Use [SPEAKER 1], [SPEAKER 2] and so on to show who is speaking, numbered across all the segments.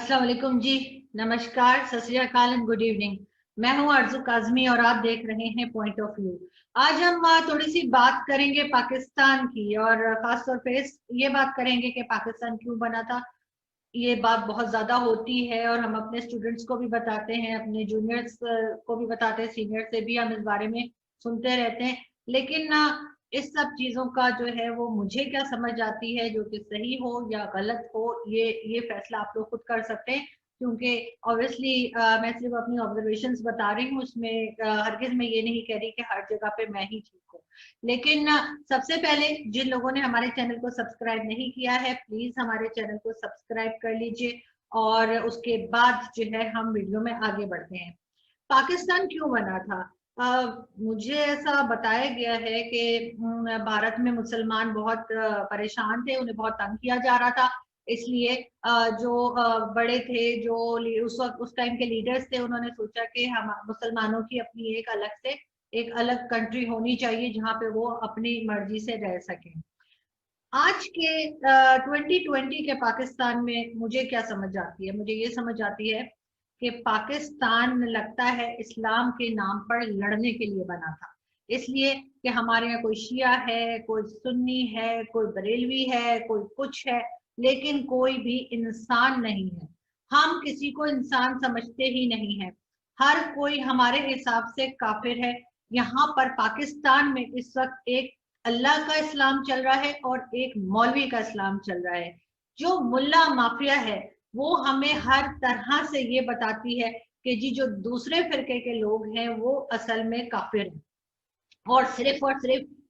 [SPEAKER 1] अस्सलाम वालेकुम जी। नमस्कार, सत श्री अकाल एंड गुड इवनिंग। मैं हूं अर्जू काजमी और आप देख रहे हैं पॉइंट ऑफ व्यू। आज हम थोड़ी सी बात करेंगे पाकिस्तान की, और खास तौर पे ये बात करेंगे कि पाकिस्तान क्यों बना था। ये बात बहुत ज्यादा होती है और हम अपने स्टूडेंट्स को भी बताते हैं, अपने जूनियर्स को भी बताते हैं, सीनियर से भी हम इस बारे में सुनते रहते हैं। लेकिन इस सब चीजों का जो है वो मुझे क्या समझ आती है, जो कि सही हो या गलत हो, ये फैसला आप लोग खुद कर सकते हैं। क्योंकि ऑब्वियसली मैं सिर्फ अपनी ऑब्जर्वेशंस बता रही हूँ, उसमें हरगिज मैं ये नहीं कह रही कि हर जगह पे मैं ही ठीक हूँ। लेकिन सबसे पहले जिन लोगों ने हमारे चैनल को सब्सक्राइब नहीं किया है, प्लीज हमारे चैनल को सब्सक्राइब कर लीजिए और उसके बाद जो है हम वीडियो में आगे बढ़ते हैं। पाकिस्तान क्यों बना था? मुझे ऐसा बताया गया है कि भारत में मुसलमान बहुत परेशान थे, उन्हें बहुत तंग किया जा रहा था। इसलिए जो बड़े थे, जो उस वक्त उस टाइम के लीडर्स थे, उन्होंने सोचा कि हम मुसलमानों की अपनी एक अलग कंट्री होनी चाहिए जहाँ पे वो अपनी मर्जी से रह सकें। आज के 2020 के पाकिस्तान में मुझे क्या समझ आती है? मुझे ये समझ आती है कि पाकिस्तान लगता है इस्लाम के नाम पर लड़ने के लिए बना था। इसलिए कि हमारे यहाँ कोई शिया है, कोई सुन्नी है, कोई बरेलवी है, कोई कुछ है, लेकिन कोई भी इंसान नहीं है। हम किसी को इंसान समझते ही नहीं है। हर कोई हमारे हिसाब से काफिर है। यहाँ पर पाकिस्तान में इस वक्त एक अल्लाह का इस्लाम चल रहा है और एक मौलवी का इस्लाम चल रहा है। जो मुल्ला माफिया है वो हमें हर तरह से ये बताती है कि जी जो दूसरे फिरके के लोग हैं वो असल में काफिर हैं, और सिर्फ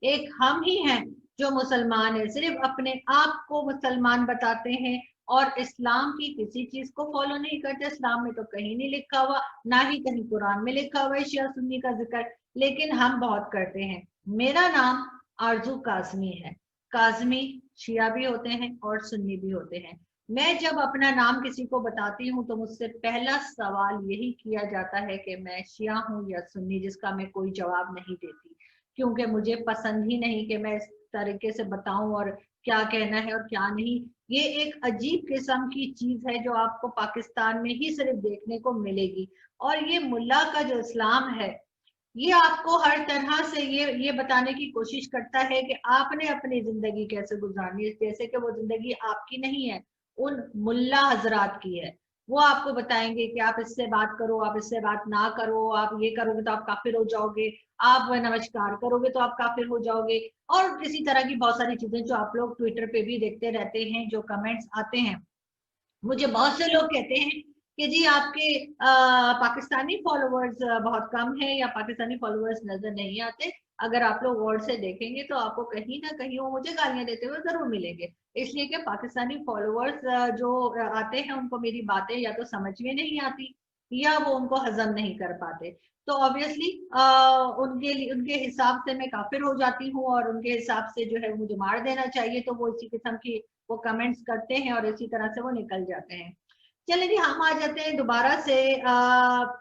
[SPEAKER 1] एक हम ही हैं जो मुसलमान है, सिर्फ अपने आप को मुसलमान बताते हैं और इस्लाम की किसी चीज को फॉलो नहीं करते। इस्लाम में तो कहीं नहीं लिखा हुआ, ना ही कहीं कुरान में लिखा हुआ है शिया सुन्नी का जिक्र, लेकिन हम बहुत करते हैं। मेरा नाम आरजू काजमी है। काजमी शिया भी होते हैं और सुन्नी भी होते हैं। मैं जब अपना नाम किसी को बताती हूँ तो मुझसे पहला सवाल यही किया जाता है कि मैं शिया हूँ या सुन्नी, जिसका मैं कोई जवाब नहीं देती, क्योंकि मुझे पसंद ही नहीं कि मैं इस तरीके से बताऊं और क्या कहना है और क्या नहीं। ये एक अजीब किस्म की चीज है जो आपको पाकिस्तान में ही सिर्फ देखने को मिलेगी। और ये मुल्ला का जो इस्लाम है, ये आपको हर तरह से ये बताने की कोशिश करता है कि आपने अपनी जिंदगी कैसे गुजारनी है, जैसे कि वो जिंदगी आपकी नहीं है, उन मुल्ला हजरात की है। वो आपको बताएंगे कि आप इससे बात करो, आप इससे बात ना करो, आप ये करोगे तो आप काफिर हो जाओगे, आप नमस्कार करोगे तो आप काफिर हो जाओगे, और इसी तरह की बहुत सारी चीजें जो आप लोग ट्विटर पे भी देखते रहते हैं, जो कमेंट्स आते हैं। मुझे बहुत से लोग कहते हैं कि जी आपके पाकिस्तानी फॉलोअर्स बहुत कम है या पाकिस्तानी फॉलोअर्स नजर नहीं आते। अगर आप लोग गौर से देखेंगे तो आपको कहीं ना कहीं वो मुझे गालियां देते हुए जरूर मिलेंगे। इसलिए कि पाकिस्तानी फॉलोअर्स जो आते हैं उनको मेरी बातें या तो समझ में नहीं आती या वो उनको हजम नहीं कर पाते। तो ऑब्वियसली उनके हिसाब से मैं काफिर हो जाती हूँ और उनके हिसाब से जो है मुझे मार देना चाहिए, तो वो इसी किस्म की वो कमेंट्स करते हैं और इसी तरह से वो निकल जाते हैं। चलिए जी, हम आ जाते हैं दोबारा से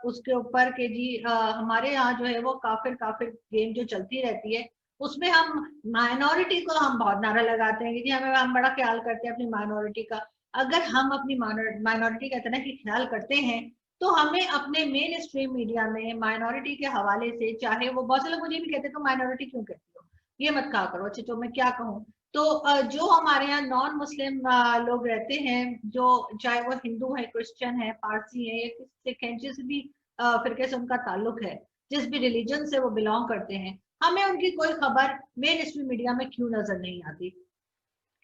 [SPEAKER 1] उसके ऊपर कि जी हमारे यहाँ जो है वो काफिर काफिर गेम जो चलती रहती है, उसमें हम माइनॉरिटी को हम बहुत नारा लगाते हैं कि जी हम बड़ा ख्याल करते हैं अपनी माइनॉरिटी का। अगर हम अपनी माइनॉरिटी का इतना ही ख्याल करते हैं तो हमें अपने मेन स्ट्रीम मीडिया में माइनॉरिटी के हवाले से, चाहे वो बहुत से लोग मुझे भी कहते हैं तो माइनॉरिटी क्यों कहती हो, ये मत कहा करो। अच्छा तो मैं क्या कहूँ? तो जो हमारे यहाँ नॉन मुस्लिम लोग रहते हैं, जो चाहे वो हिंदू है, क्रिश्चियन है, पारसी है या किस सिख है, जिस भी फिरके से उनका ताल्लुक है, जिस भी रिलीजन से वो बिलोंग करते हैं, हमें उनकी कोई खबर मेन स्ट्रीम मीडिया में क्यों नजर नहीं आती?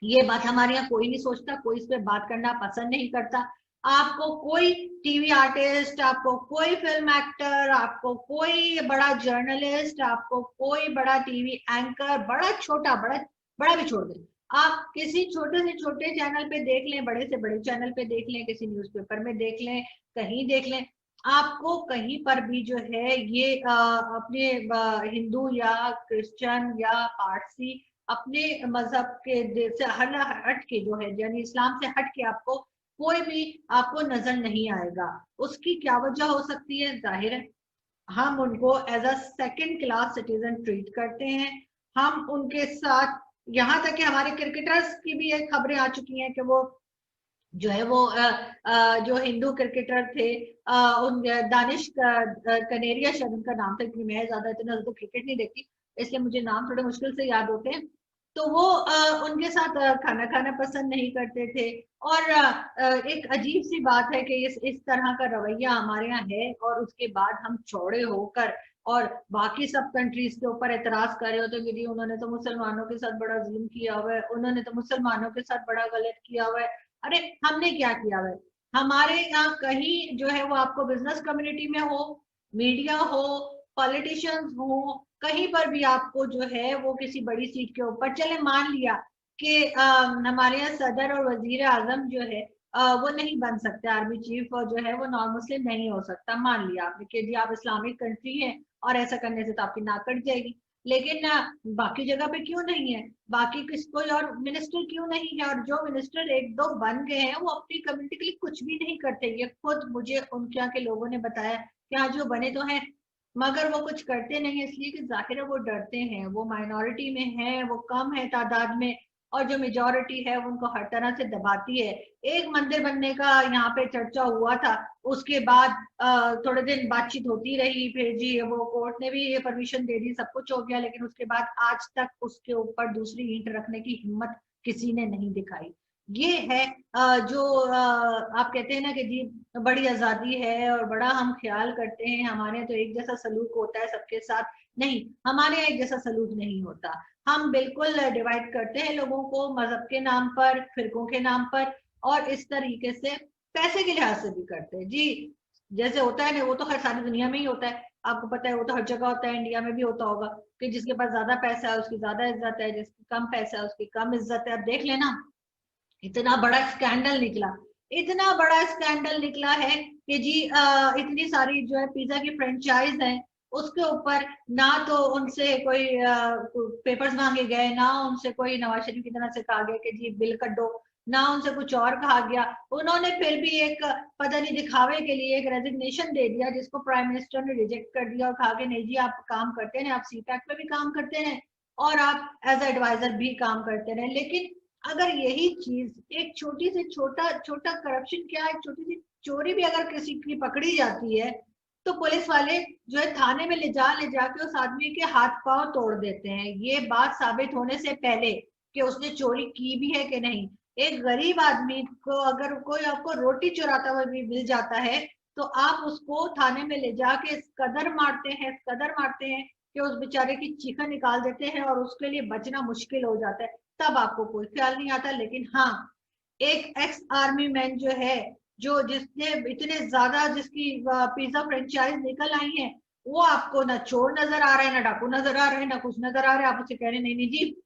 [SPEAKER 1] ये बात हमारे यहाँ कोई नहीं सोचता, कोई इस पे बात करना पसंद नहीं करता। आपको कोई टीवी आर्टिस्ट, आपको कोई फिल्म एक्टर, आपको कोई बड़ा जर्नलिस्ट, आपको कोई बड़ा टीवी एंकर, बड़ा छोटा, बड़ा बड़ा भी छोड़ दें, आप किसी छोटे से छोटे चैनल पे देख लें, बड़े से बड़े चैनल पे देख लें, किसी न्यूज़पेपर में देख लें, कहीं देख लें, आपको कहीं पर भी जो है ये अपने हिंदू या क्रिश्चियन या पारसी अपने मजहब के से हट के जो है, यानी इस्लाम से हट के आपको कोई भी आपको नजर नहीं आएगा। उसकी क्या वजह हो सकती है? जाहिर है हम उनको as a second class citizen treat करते हैं। हम उनके साथ, यहाँ तक कि हमारे क्रिकेटर्स की भी एक खबरें आ चुकी हैं कि वो जो है वो जो हिंदू क्रिकेटर थे, उन दानिश कनेरिया शायद उनका नाम था, क्योंकि मैं ज्यादा इतना तो क्रिकेट नहीं देखती, इसलिए मुझे नाम थोड़े मुश्किल से याद होते हैं। तो वो उनके साथ खाना खाना पसंद नहीं करते थे। और एक अजीब सी बात है कि इस तरह का रवैया हमारे यहाँ है, और उसके बाद हम चौड़े होकर और बाकी सब कंट्रीज के ऊपर एतराज कर रहे होते हैं कि जी उन्होंने तो मुसलमानों के साथ बड़ा जुल्म किया हुआ है, उन्होंने तो मुसलमानों के साथ बड़ा गलत किया हुआ है। अरे हमने क्या किया हुआ है? हमारे यहाँ कहीं जो है वो आपको बिजनेस कम्युनिटी में हो, मीडिया हो, पॉलिटिशियंस हो, कहीं पर भी आपको जो है वो किसी बड़ी सीट के ऊपर, चले मान लिया कि हमारे यहाँ सदर और वजीर आजम जो है वो नहीं बन सकते, आर्मी चीफ और जो है वो नॉन मुस्लिम नहीं हो सकता, मान लिया आपने कि जी आप इस्लामिक कंट्री है और ऐसा करने से तो आपकी नाक कट जाएगी। लेकिन बाकी जगह पे क्यों नहीं है? बाकी किस कोई और मिनिस्टर क्यों नहीं है? और जो मिनिस्टर एक दो बन गए हैं वो अपनी कम्युनिटी के लिए कुछ भी नहीं करते। ये खुद मुझे उनके यहाँ के लोगों ने बताया कि हाँ जो बने तो हैं, मगर वो कुछ करते नहीं, इसलिए कि जाहिर है वो डरते हैं, वो माइनॉरिटी में है, वो कम है तादाद में, और जो मेजोरिटी है वो उनको हर तरह से दबाती है। एक मंदिर बनने का यहाँ पे चर्चा हुआ था, उसके बाद थोड़े दिन बातचीत होती रही, फिर जी वो कोर्ट ने भी ये परमिशन दे दी, सब कुछ हो गया, लेकिन उसके बाद आज तक उसके ऊपर दूसरी ईंट रखने की हिम्मत किसी ने नहीं दिखाई। ये है जो आप कहते हैं ना कि जी बड़ी आजादी है और बड़ा हम ख्याल करते हैं, हमारे तो एक जैसा सलूक होता है सबके साथ। नहीं, हमारे यहाँ एक जैसा सलूक नहीं होता। हम बिल्कुल डिवाइड करते हैं लोगों को मजहब के नाम पर, फिरकों के नाम पर, और इस तरीके से पैसे के लिहाज से भी करते हैं जी। जैसे होता है ना, वो तो हर सारी दुनिया में ही होता है, आपको पता है, वो तो हर जगह होता है, इंडिया में भी होता होगा कि जिसके पास ज्यादा पैसा है उसकी ज्यादा इज्जत है, जिसकी कम पैसा है उसकी कम इज्जत है। अब देख लेना, इतना बड़ा स्कैंडल निकला, इतना बड़ा स्कैंडल निकला है कि जी इतनी सारी जो है पिज्जा की फ्रेंचाइज है, उसके ऊपर ना तो उनसे कोई पेपर्स मांगे गए, ना उनसे कोई नवाज शरीफ की तरह से कहा गया कि जी बिल कटो, ना उनसे कुछ और कहा गया। उन्होंने फिर भी एक पता नहीं दिखावे के लिए एक रेजिग्नेशन दे दिया, जिसको प्राइम मिनिस्टर ने रिजेक्ट कर दिया और कहा कि नहीं जी आप काम करते हैं, आप सीपैक में भी काम करते हैं और आप एज एडवाइजर भी काम करते रहे। लेकिन अगर यही चीज एक छोटी से छोटा छोटा करप्शन, क्या एक छोटी सी चोरी भी अगर किसी की पकड़ी जाती है, तो पुलिस वाले जो है थाने में ले जाके उस आदमी के हाथ पांव तोड़ देते हैं, ये बात साबित होने से पहले कि उसने चोरी की भी है कि नहीं। एक गरीब आदमी को अगर कोई आपको रोटी चुराता हुआ भी मिल जाता है, तो आप उसको थाने में ले जाके इस कदर मारते हैं, इस कदर मारते हैं कि उस बेचारे की चीखें निकाल देते हैं और उसके लिए बचना मुश्किल हो जाता है। तब आपको कोई ख्याल नहीं आता। लेकिन हाँ, एक एक्स आर्मी मैन जो है, जो जिसने इतने ज्यादा जिसकी पिज्जा फ्रेंचाइज निकल आई है, वो आपको ना चोर नजर आ रहा है, ना डाकू नजर आ रहे हैं, ना कुछ नजर आ रहा है। आप उसे कह रहे हैं नहीं नहीं जी,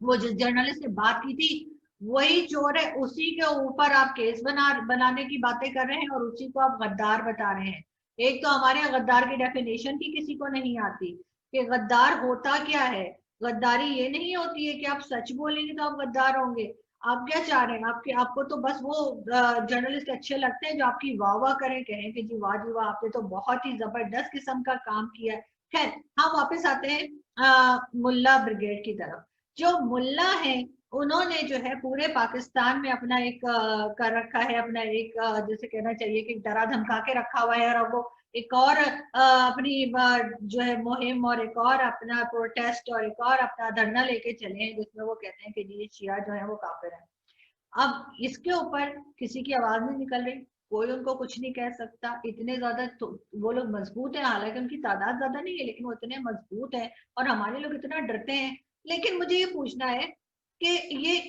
[SPEAKER 1] वो जिस जर्नलिस्ट ने बात की थी वही चोर है, उसी के ऊपर आप केस बनाने की बातें कर रहे हैं और उसी को आप गद्दार बता रहे हैं। एक तो हमारे यहाँ गद्दार की डेफिनेशन की किसी को नहीं आती कि गद्दार होता क्या है। गद्दारी ये नहीं होती है कि आप सच बोलेंगे तो आप गद्दार होंगे। आप क्या चाह रहे हैं? आपके आपको तो बस वो जर्नलिस्ट अच्छे लगते हैं जो आपकी वाह वाह करें, कहें कि जी वाह जी वाह, आपने तो बहुत ही जबरदस्त किस्म का काम किया है। खैर, हम वापस आते हैं मुल्ला ब्रिगेड की तरफ। जो मुल्ला है, उन्होंने जो है पूरे पाकिस्तान में अपना एक कर रखा है, अपना एक जैसे कहना चाहिए कि डरा धमका के रखा हुआ है, और वो एक और अपनी जो है मुहिम और एक और अपना प्रोटेस्ट और एक और अपना धरना लेके चले हैं, जिसमें वो कहते हैं कि जी शिया जो है वो काफिर है। अब इसके ऊपर किसी की आवाज नहीं निकल रही, कोई उनको कुछ नहीं कह सकता। इतने ज्यादा तो वो लोग मजबूत है, हालांकि उनकी तादाद ज्यादा नहीं है, लेकिन वो इतने मजबूत है और हमारे लोग इतना डरते हैं। लेकिन मुझे ये पूछना है कि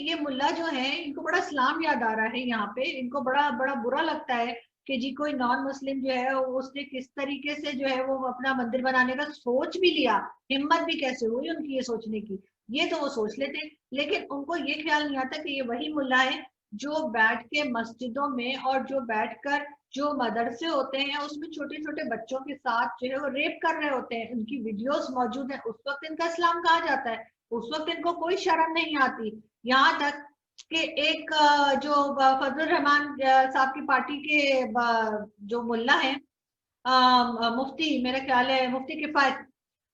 [SPEAKER 1] ये मुल्ला जो है, इनको बड़ा इस्लाम याद आ रहा है यहाँ पे, इनको बड़ा बड़ा बुरा लगता है कि जी कोई नॉन मुस्लिम जो है उसने किस तरीके से जो है वो अपना मंदिर बनाने का सोच भी लिया, हिम्मत भी कैसे हुई उनकी ये सोचने की, ये तो वो सोच लेते। लेकिन उनको ये ख्याल नहीं आता कि ये वही मुल्ला है जो बैठ के मस्जिदों में और जो बैठकर जो मदरसे होते हैं उसमें छोटे छोटे बच्चों के साथ जो है वो रेप कर रहे होते हैं, उनकी वीडियोस मौजूद है। उस वक्त इनका इस्लाम कहा जाता है, उस वक्त इनको कोई शर्म नहीं आती। यहाँ तक कि एक जो फजल रहमान साहब की पार्टी के जो मुल्ला है, मुफ्ती, मेरा ख्याल है मुफ्ती किफायत,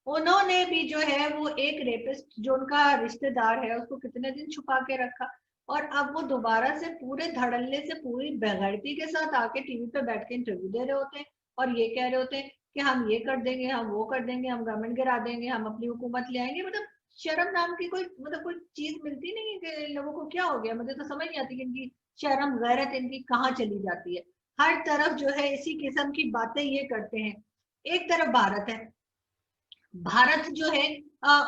[SPEAKER 1] उन्होंने भी जो है वो एक रेपिस्ट जो उनका रिश्तेदार है उसको कितने दिन छुपा के रखा, और अब वो दोबारा से पूरे धड़ल्ले से पूरी बेगैरती के साथ आके टीवी पे बैठ के इंटरव्यू दे रहे होते हैं और ये कह रहे होते हैं कि हम ये कर देंगे, हम वो कर देंगे, हम गवर्नमेंट गिरा देंगे, हम अपनी हुकूमत ले आएंगे। मतलब शर्म नाम की कोई मतलब कोई चीज मिलती नहीं है कि इन लोगों को क्या हो गया। मुझे तो समझ नहीं आती कि इनकी शर्म गैरत इनकी कहाँ चली जाती है। हर तरफ जो है इसी किस्म की बातें ये करते हैं। एक तरफ भारत है, भारत जो है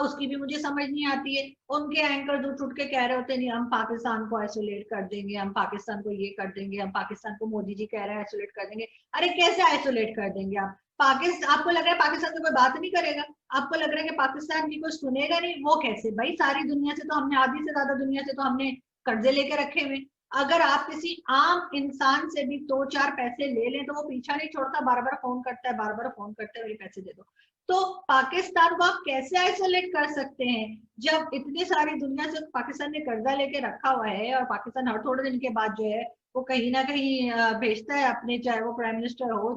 [SPEAKER 1] उसकी भी मुझे समझ नहीं आती है। उनके एंकर उठ उठ के कह रहे होते हैं नहीं हम पाकिस्तान को आइसोलेट कर देंगे, हम पाकिस्तान को ये कर देंगे, हम पाकिस्तान को मोदी जी कह रहे हैं आइसोलेट कर देंगे। अरे कैसे आइसोलेट कर देंगे आप? पाकिस्तान आपको लग रहा है पाकिस्तान से कोई बात नहीं करेगा? आपको लग रहा है कि पाकिस्तान की कोई सुनेगा नहीं? वो कैसे भाई, सारी दुनिया से तो हमने, आधी से ज्यादा दुनिया से तो हमने कर्जे लेके रखे हुए। अगर आप किसी आम इंसान से भी दो चार पैसे ले लें तो वो पीछा नहीं छोड़ता, बार बार फोन करता है, बार बार फोन करता है मेरे पैसे दे दो। तो पाकिस्तान को आप कैसे आइसोलेट कर सकते हैं जब इतनी सारी दुनिया से पाकिस्तान ने कर्जा लेके रखा हुआ है और पाकिस्तान हर थोड़े दिन के बाद जो है वो कहीं ना कहीं भेजता है अपने, चाहे वो प्राइम मिनिस्टर हो,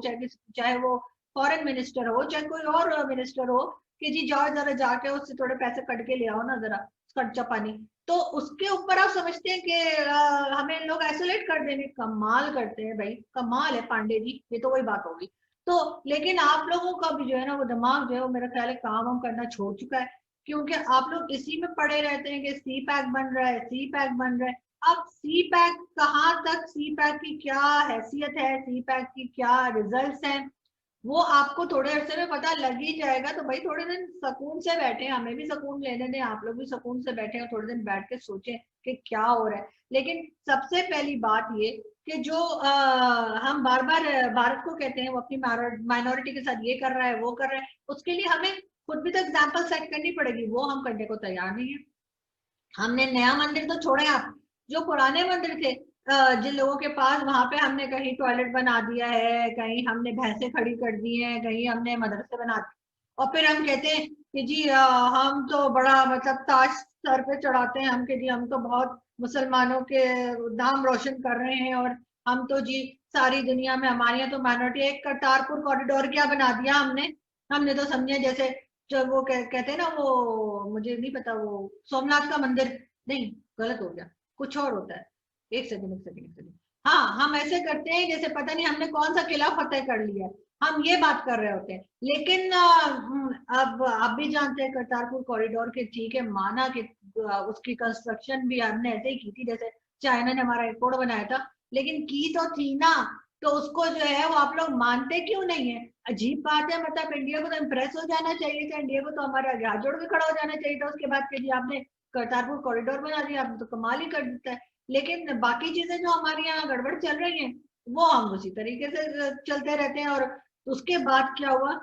[SPEAKER 1] चाहे वो फॉरेन मिनिस्टर हो, चाहे कोई और मिनिस्टर हो, कि जी जाओ जरा जाके उससे थोड़े पैसे कट के ले आओ ना जरा खर्चा पानी। तो उसके ऊपर आप समझते हैं कि हमें लोग आइसोलेट कर देंगे? कमाल करते हैं भाई, कमाल है पांडे जी, ये तो वही बात होगी। तो लेकिन आप लोगों का भी जो है ना वो दिमाग जो है वो मेरा ख्याल है काम वाम करना छोड़ चुका है। क्योंकि आप लोग इसी में पड़े रहते हैं कि सी पैक बन रहा है, सी पैक बन रहा है। अब सी पैक कहाँ तक, सी पैक की क्या हैसियत है, सी पैक की क्या रिजल्ट्स हैं, वो आपको थोड़े अरसे में पता लग ही जाएगा। तो भाई थोड़े दिन सुकून से बैठे, हमें भी सुकून लेने दें, आप लोग भी सुकून से बैठे और थोड़े दिन बैठ के सोचें कि क्या हो रहा है। लेकिन सबसे पहली बात ये कि जो हम बार बार भारत को कहते हैं वो अपनी माइनॉरिटी के साथ ये कर रहा है वो कर रहा है, उसके लिए हमें खुद भी तो एग्जाम्पल सेट करनी पड़ेगी। वो हम करने को तैयार नहीं है। हमने नया मंदिर तो छोड़े, आप जो पुराने मंदिर थे जिन लोगों के पास, वहां पे हमने कहीं टॉयलेट बना दिया है, कहीं हमने भैंसे खड़ी कर दी हैं, कहीं हमने मदरसे बना दिए, और फिर हम कहते हैं कि जी हम तो बड़ा मतलब ताज सर पे चढ़ाते हैं हम, कि जी हम तो बहुत मुसलमानों के नाम रोशन कर रहे हैं, और हम तो जी सारी दुनिया में हमारे यहाँ तो माइनॉरिटी। एक करतारपुर कॉरिडोर क्या बना दिया हमने? हमने तो समझे जैसे जो वो कहते हैं ना, वो मुझे नहीं पता, वो सोमनाथ का मंदिर, नहीं गलत हो गया, कुछ और होता है। एक सेकंड एक सेकंड एक सेकंड। हाँ हम ऐसे करते हैं जैसे पता नहीं हमने कौन सा किला फतेह कर लिया है, हम ये बात कर रहे होते हैं। लेकिन अब आप भी जानते हैं करतारपुर कॉरिडोर के, ठीक है माना कि उसकी कंस्ट्रक्शन भी हमने ऐसे ही की थी जैसे चाइना ने हमारा एयरपोर्ट बनाया था, लेकिन की तो थी ना। तो उसको जो है वो आप लोग मानते क्यों नहीं है? अजीब बात है। मतलब इंडिया को तो इम्प्रेस हो जाना चाहिए था, इंडिया को तो हमारे आगे हाथ जोड़ के खड़ा हो जाना चाहिए था उसके बाद के जी आपने करतारपुर कॉरिडोर बना दिया, आपने तो कमाल ही कर देता है। लेकिन बाकी चीजें जो हमारे यहाँ गड़बड़ चल रही हैं वो हम उसी तरीके से चलते रहते हैं। और उसके बाद क्या हुआ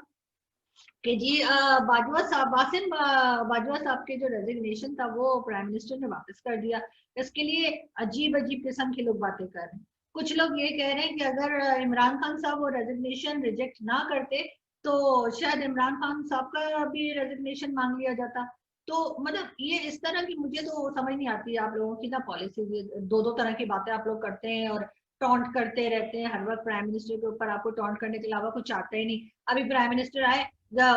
[SPEAKER 1] कि जी बाजवा साहब, वासिम बाजवा साहब के जो रेजिग्नेशन था वो प्राइम मिनिस्टर ने वापस कर दिया। इसके लिए अजीब अजीब किस्म के लोग बातें कर रहे हैं। कुछ लोग ये कह रहे हैं कि अगर इमरान खान साहब वो रेजिग्नेशन रिजेक्ट ना करते तो शायद इमरान खान साहब का भी रेजिग्नेशन मांग लिया जाता। तो मतलब ये इस तरह की मुझे तो समझ नहीं आती आप लोगों की ना पॉलिसी। दो दो तरह की बातें आप लोग करते हैं और टॉन्ट करते रहते हैं हर वक्त। प्राइम मिनिस्टर के ऊपर आपको टॉन्ट करने के अलावा कुछ आता ही नहीं। अभी प्राइम मिनिस्टर आए,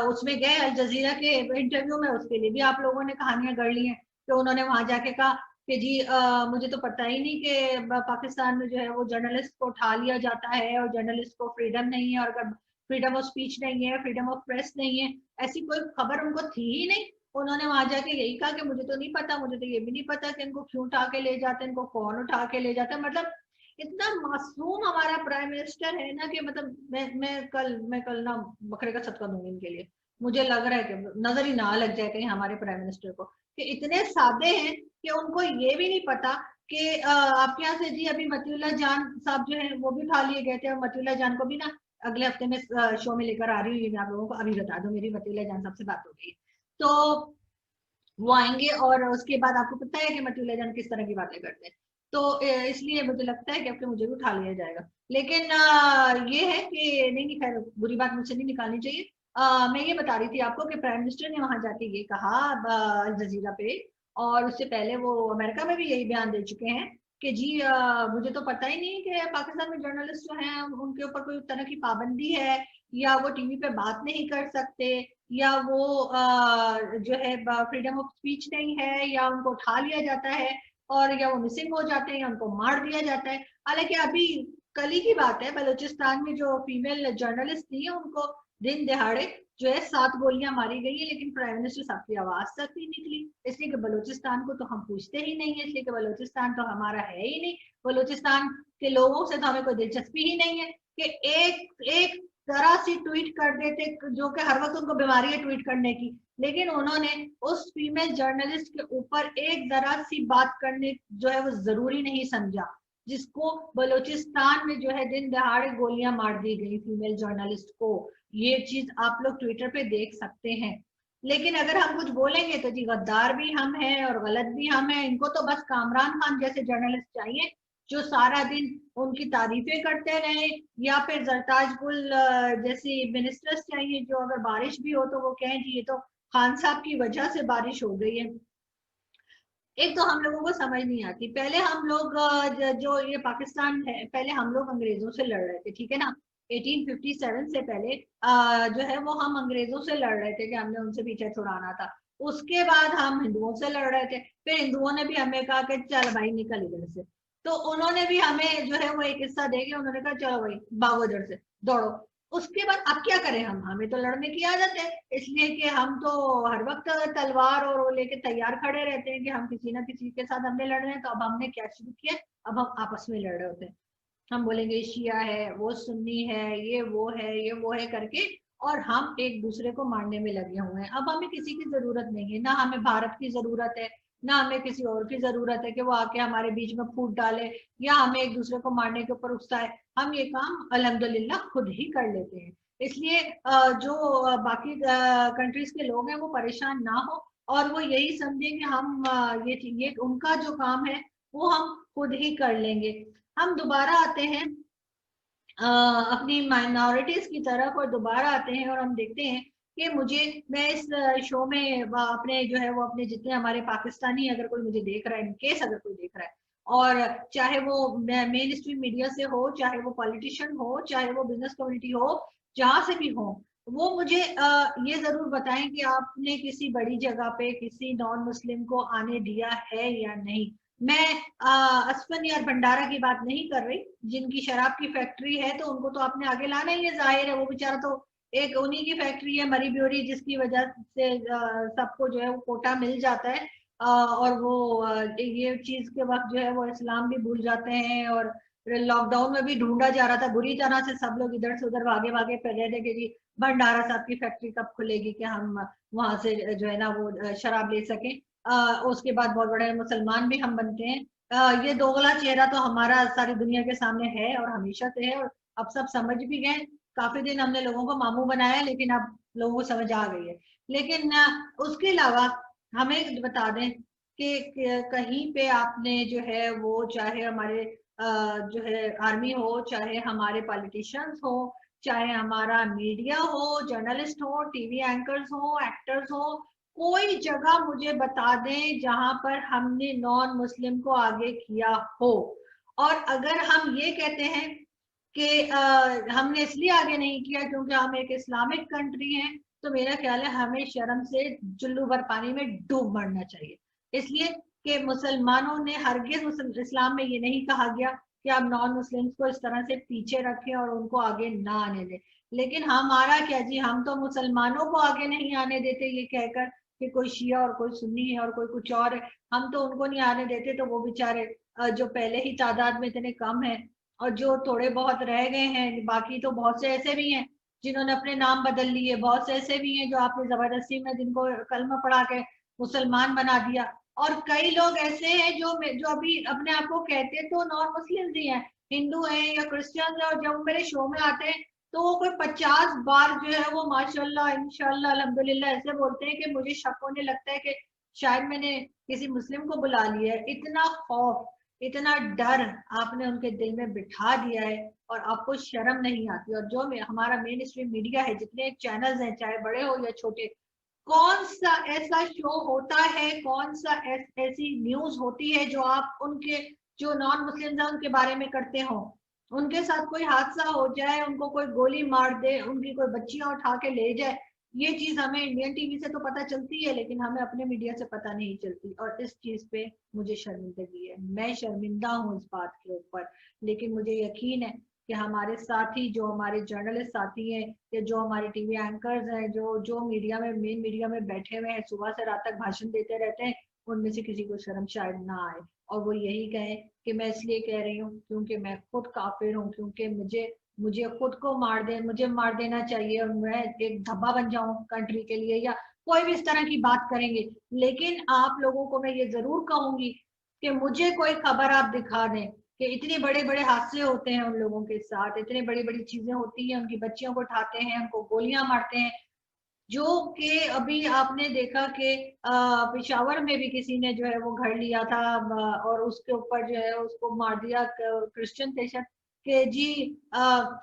[SPEAKER 1] उसमें गए अल जजीरा के इंटरव्यू में, उसके लिए भी आप लोगों ने कहानियां गढ़ ली हैं। तो उन्होंने वहां जाके कहा कि जी मुझे तो पता ही नहीं कि पाकिस्तान में जो है वो जर्नलिस्ट को उठा लिया जाता है और जर्नलिस्ट को फ्रीडम नहीं है, और अगर फ्रीडम ऑफ स्पीच नहीं है, फ्रीडम ऑफ प्रेस नहीं है, ऐसी कोई खबर उनको थी ही नहीं। उन्होंने वहां जाके यही कहा कि मुझे तो नहीं पता, मुझे तो ये भी नहीं पता कि इनको क्यों उठा के ले जाते हैं, इनको कौन उठा के ले जाता है। मतलब इतना मासूम हमारा प्राइम मिनिस्टर है ना कि मतलब मैं कल ना बकरे का सदका दूंगी इनके लिए। मुझे लग रहा है कि नजर ही ना लग जाए कहीं हमारे प्राइम मिनिस्टर को, कि इतने सादे हैं कि उनको ये भी नहीं पता कि आपके यहाँ से जी अभी मतीउल्लाह जान साहब जो है वो भी उठा लिए गए थे। और मतीउल्लाह जान को भी ना अगले हफ्ते में शो में लेकर आ रही हूँ, ये मैं आप लोगों को अभी बता दूं, मेरी मतीउल्लाह जान साहब से बात हो गई है। तो वो आएंगे और उसके बाद आपको पता है कि मतीउल्लाह जान किस तरह की बातें करते हैं। तो इसलिए मुझे लगता है कि अब मुझे भी उठा लिया जाएगा। लेकिन ये है कि नहीं नहीं, खैर बुरी बात मुझसे नहीं निकालनी चाहिए। मैं ये बता रही थी आपको कि प्राइम मिनिस्टर ने वहां जाके ये कहा अल जजीरा पे, और उससे पहले वो अमेरिका में भी यही बयान दे चुके हैं कि जी मुझे तो पता ही नहीं कि पाकिस्तान में जर्नलिस्ट जो हैं उनके ऊपर कोई तरह की पाबंदी है, या वो टीवी पे बात नहीं कर सकते, या वो जो है फ्रीडम ऑफ स्पीच नहीं है, या उनको उठा लिया जाता है। और या वो मिसिंग हो जाते हैं या उनको मार दिया जाता है। हालांकि अभी कल ही की बात है, बलूचिस्तान में जो फीमेल जर्नलिस्ट थी उनको दिन दिहाड़े जो है 7 गोलियां मारी गई है, लेकिन प्राइम मिनिस्टर साहब की आवाज तक नहीं निकली, इसलिए कि बलूचिस्तान को तो हम पूछते ही नहीं है, इसलिए कि बलूचिस्तान तो हमारा है ही नहीं। बलूचिस्तान के लोगों से तो हमें कोई दिलचस्पी ही नहीं है कि एक एक तरह से ट्वीट कर देते, जो कि हर वक्त उनको बीमारी है ट्वीट करने की, लेकिन उन्होंने उस फीमेल जर्नलिस्ट के ऊपर एक जरा सी बात करने जो है वो जरूरी नहीं समझा, जिसको बलूचिस्तान में जो है दिन दहाड़े गोलियां मार दी गई फीमेल जर्नलिस्ट को। ये चीज आप लोग ट्विटर पे देख सकते हैं। लेकिन अगर हम कुछ बोलेंगे तो जी गद्दार भी हम हैं और गलत भी हम हैं। इनको तो बस कामरान खान जैसे जर्नलिस्ट चाहिए जो सारा दिन उनकी तारीफें करते रहे, या फिर जरताज गुल जैसी मिनिस्टर्स चाहिए जो अगर बारिश भी हो तो वो कहें जी ये तो खान साहब की वजह से बारिश हो गई है। एक तो हम लोगों को समझ नहीं आती, पहले हम लोग जो ये पाकिस्तान है, पहले हम लोग अंग्रेजों से लड़ रहे थे, ठीक है ना। 1857 से पहले जो है वो हम अंग्रेजों से लड़ रहे थे कि हमने उनसे पीछे छुड़ाना था। उसके बाद हम हिंदुओं से लड़ रहे थे, फिर हिंदुओं ने भी हमें कहा कि चल भाई निकल इधर से, तो उन्होंने भी हमें जो है वो एक हिस्सा देके उन्होंने कहा चलो भाई भागो इधर से, दौड़ो। उसके बाद अब क्या करें, हम हमें तो लड़ने की आदत है, इसलिए कि हम तो हर वक्त तलवार और वो लेके तैयार खड़े रहते हैं कि हम किसी ना किसी के साथ हमने लड़ रहे हैं। तो अब हमने क्या शुरू किया, अब हम आपस में लड़ रहे होते हैं। हम बोलेंगे शिया है, वो सुन्नी है, ये वो है, ये वो है करके, और हम एक दूसरे को मारने में लगे हुए हैं। अब हमें किसी की जरूरत नहीं है, ना हमें भारत की जरूरत है, ना हमें किसी और की जरूरत है कि वो आके हमारे बीच में फूट डाले या हमें एक दूसरे को मारने के ऊपर उकसाए। हम ये काम अल्हम्दुलिल्लाह खुद ही कर लेते हैं। इसलिए जो बाकी कंट्रीज के लोग हैं वो परेशान ना हो, और वो यही समझें कि हम ये उनका जो काम है वो हम खुद ही कर लेंगे। हम दोबारा आते हैं अपनी माइनॉरिटीज की तरफ, और दोबारा आते हैं और हम देखते हैं कि मैं इस शो में अपने जो है वो अपने जितने हमारे पाकिस्तानी, अगर कोई मुझे देख रहा है, इनकेस अगर कोई देख रहा है, और चाहे वो मेन स्ट्रीम मीडिया से हो, चाहे वो पॉलिटिशियन हो, चाहे वो बिजनेस कम्युनिटी हो, जहां से भी हो, वो मुझे ये जरूर बताएं कि आपने किसी बड़ी जगह पे किसी नॉन मुस्लिम को आने दिया है या नहीं। मैं असफन या भंडारा की बात नहीं कर रही, जिनकी शराब की फैक्ट्री है तो उनको तो आपने आगे लाना ही है, जाहिर है, वो बेचारा तो एक उन्हीं की फैक्ट्री है मरी ब्योरी, जिसकी वजह से सबको जो है वो कोटा मिल जाता है, और वो ये चीज के वक्त जो है वो इस्लाम भी भूल जाते हैं। और लॉकडाउन में भी ढूंढा जा रहा था बुरी तरह से, सब लोग इधर से उधर भागे भागे फैले थे कि जी भंडारा साहब की फैक्ट्री कब खुलेगी कि हम वहां से जो है ना वो शराब ले सकें। उसके बाद बहुत बड़े मुसलमान भी हम बनते हैं। ये दोगला चेहरा तो हमारा सारी दुनिया के सामने है और हमेशा से है, और अब सब समझ भी गए। काफी दिन हमने लोगों को मामू बनाया, लेकिन अब लोगों को समझ आ गई है। लेकिन उसके अलावा हमें बता दें कि कहीं पे आपने जो है वो, चाहे हमारे जो है आर्मी हो, चाहे हमारे पॉलिटिशियंस हो, चाहे हमारा मीडिया हो, जर्नलिस्ट हो, टीवी एंकर्स हो, एक्टर्स हो, कोई जगह मुझे बता दें जहां पर हमने नॉन मुस्लिम को आगे किया हो। और अगर हम ये कहते हैं कि हमने इसलिए आगे नहीं किया क्योंकि हम एक इस्लामिक कंट्री हैं, तो मेरा ख्याल है हमें शर्म से जुल्लू भर पानी में डूब मरना चाहिए। इसलिए कि मुसलमानों ने हरगिज इस्लाम में ये नहीं कहा गया कि आप नॉन मुस्लिम्स को इस तरह से पीछे रखें और उनको आगे ना आने दें। लेकिन हमारा क्या जी, हम तो मुसलमानों को आगे नहीं आने देते ये कहकर कि कोई शिया और कोई सुन्नी है और कोई कुछ और है, हम तो उनको नहीं आने देते। तो वो बेचारे जो पहले ही तादाद में इतने कम है, और जो थोड़े बहुत रह गए हैं, बाकी तो बहुत से ऐसे भी हैं जिन्होंने अपने नाम बदल लिए, बहुत से ऐसे भी हैं जो आपने जबरदस्ती में जिनको कलमा पढ़ा के मुसलमान बना दिया, और कई लोग ऐसे हैं जो अभी अपने आप को कहते तो नॉन मुस्लिम ही हैं, हिंदू हैं या क्रिश्चियन है, और जब मेरे शो में आते हैं तो वो कोई 50 बार जो है वो माशाल्लाह इंशाल्लाह अल्हम्दुलिल्लाह ऐसे बोलते हैं कि मुझे शक होने लगता है कि शायद मैंने किसी मुस्लिम को बुला लिया है। इतना खौफ, इतना डर आपने उनके दिल में बिठा दिया है, और आपको शर्म नहीं आती। और जो हमारा मेन स्ट्रीम मीडिया है, जितने चैनल्स हैं, चाहे बड़े हो या छोटे, कौन सा ऐसा शो होता है, कौन सा ऐसी न्यूज होती है जो आप उनके, जो नॉन मुस्लिम है उनके बारे में करते हो, उनके साथ कोई हादसा हो जाए, उनको कोई गोली मार दे, उनकी कोई बच्चियां उठा के ले जाए, ये चीज हमें इंडियन टीवी से तो पता चलती है, लेकिन हमें अपने मीडिया से पता नहीं चलती, और इस चीज पे मुझे शर्मिंदगी है। मैं शर्मिंदा हूँ इस बात के ऊपर, लेकिन मुझे यकीन है कि हमारे साथी, जो हमारे जर्नलिस्ट साथी हैं, या जो हमारे टीवी एंकर्स हैं, जो जो मीडिया में, मेन मीडिया में बैठे हुए हैं, सुबह से रात तक भाषण देते रहते हैं, उनमें से किसी को शर्म शायद ना आए, और वो यही कहे कि मैं इसलिए कह रही हूँ क्योंकि मैं खुद काफिर हूँ, क्योंकि मुझे मुझे खुद को मुझे मार देना चाहिए, और मैं एक धब्बा बन जाऊं कंट्री के लिए, या कोई भी इस तरह की बात करेंगे। लेकिन आप लोगों को मैं ये जरूर कहूंगी कि मुझे कोई खबर आप दिखा दें कि इतने बड़े बड़े हादसे होते हैं उन लोगों के साथ, इतनी बड़ी बड़ी चीजें होती हैं, उनकी बच्चियों को उठाते हैं, उनको गोलियां मारते हैं, जो कि अभी आपने देखा कि पेशावर में भी किसी ने जो है वो घर लिया था, और उसके ऊपर जो है उसको मार दिया, क्रिश्चियन थे शायद, कि जी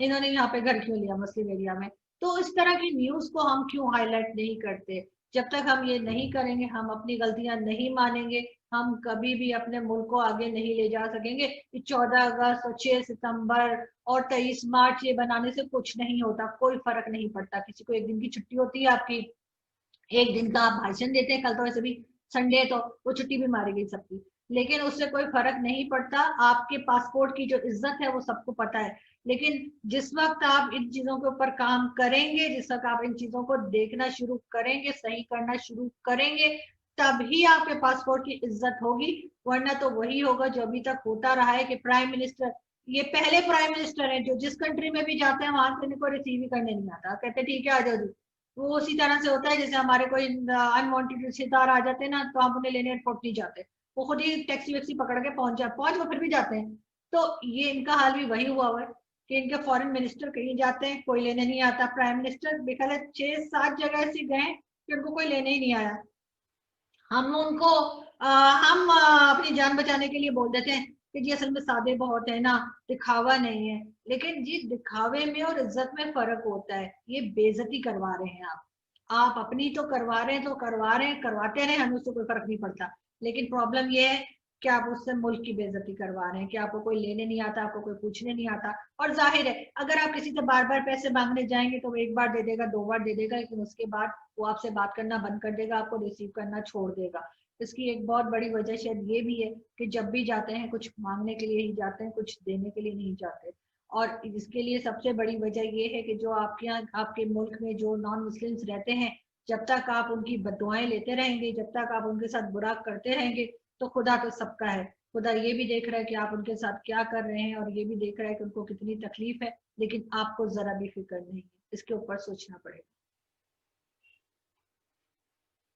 [SPEAKER 1] इन्होंने यहाँ पे घर क्यों लिया मुस्लिम एरिया में। तो इस तरह की न्यूज को हम क्यों हाईलाइट नहीं करते? जब तक हम ये नहीं करेंगे, हम अपनी गलतियां नहीं मानेंगे, हम कभी भी अपने मुल्क को आगे नहीं ले जा सकेंगे। 14 अगस्त और 6 सितंबर और 23 मार्च ये बनाने से कुछ नहीं होता, कोई फर्क नहीं पड़ता। किसी को एक दिन की छुट्टी होती है आपकी, एक दिन का आप भाषण देते हैं, कल तो वैसे भी संडे है तो वो छुट्टी भी मारी गई सबकी, लेकिन उससे कोई फर्क नहीं पड़ता। आपके पासपोर्ट की जो इज्जत है वो सबको पता है। लेकिन जिस वक्त आप इन चीजों के ऊपर काम करेंगे, जिस वक्त आप इन चीजों को देखना शुरू करेंगे, सही करना शुरू करेंगे, तभी आपके पासपोर्ट की इज्जत होगी। वरना तो वही होगा जो अभी तक होता रहा है कि प्राइम मिनिस्टर, ये पहले प्राइम मिनिस्टर है जो जिस कंट्री में भी जाते हैं वहां से इनको रिसीव ही करने नहीं आता, कहते ठीक है आ जाओ जी। वो उसी तरह से होता है जैसे हमारे कोई अनवांटेड रिश्तेदार आ जाते हैं ना, तो हम उन्हें लेने एयरपोर्ट नहीं जाते, वो खुद ही टैक्सी वैक्सी पकड़ के पहुंच वो फिर भी जाते हैं। तो ये इनका हाल भी वही हुआ है कि इनके फॉरेन मिनिस्टर कहीं जाते हैं, कोई लेने नहीं आता। प्राइम मिनिस्टर बेखल 6-7 जगह ऐसे गए कि उनको कोई लेने ही नहीं आया। हम उनको हम अपनी जान बचाने के लिए बोल देते हैं कि जी असल में सादे बहुत है ना, दिखावा नहीं है। लेकिन जी दिखावे में और इज्जत में फर्क होता है। ये बेइज्जती करवा रहे हैं आप अपनी तो करवा रहे हैं, तो करवा रहे हैं, करवाते रहे, हमें उससे कोई फर्क नहीं पड़ता। लेकिन प्रॉब्लम ये है कि आप उससे मुल्क की बेइज्जती करवा रहे हैं, कि आपको कोई लेने नहीं आता, आपको कोई पूछने नहीं आता। और जाहिर है अगर आप किसी से बार बार पैसे मांगने जाएंगे तो वो एक बार दे देगा, 2 बार दे देगा, लेकिन उसके बाद वो आपसे बात करना बंद कर देगा, आपको रिसीव करना छोड़ देगा। इसकी एक बहुत बड़ी वजह शायद ये भी है कि जब भी जाते हैं कुछ मांगने के लिए ही जाते हैं, कुछ देने के लिए नहीं जाते। और इसके लिए सबसे बड़ी वजह ये है कि जो आपके यहाँ, आपके मुल्क में जो नॉन मुस्लिम्स रहते हैं, जब तक आप उनकी बददुआएं लेते रहेंगे, जब तक आप उनके साथ बुरा करते रहेंगे, तो खुदा तो सबका है। खुदा ये भी देख रहा है कि आप उनके साथ क्या कर रहे हैं, और ये भी देख रहा है कि उनको कितनी तकलीफ है, लेकिन आपको जरा भी फिक्र नहीं है। इसके ऊपर सोचना पड़ेगा।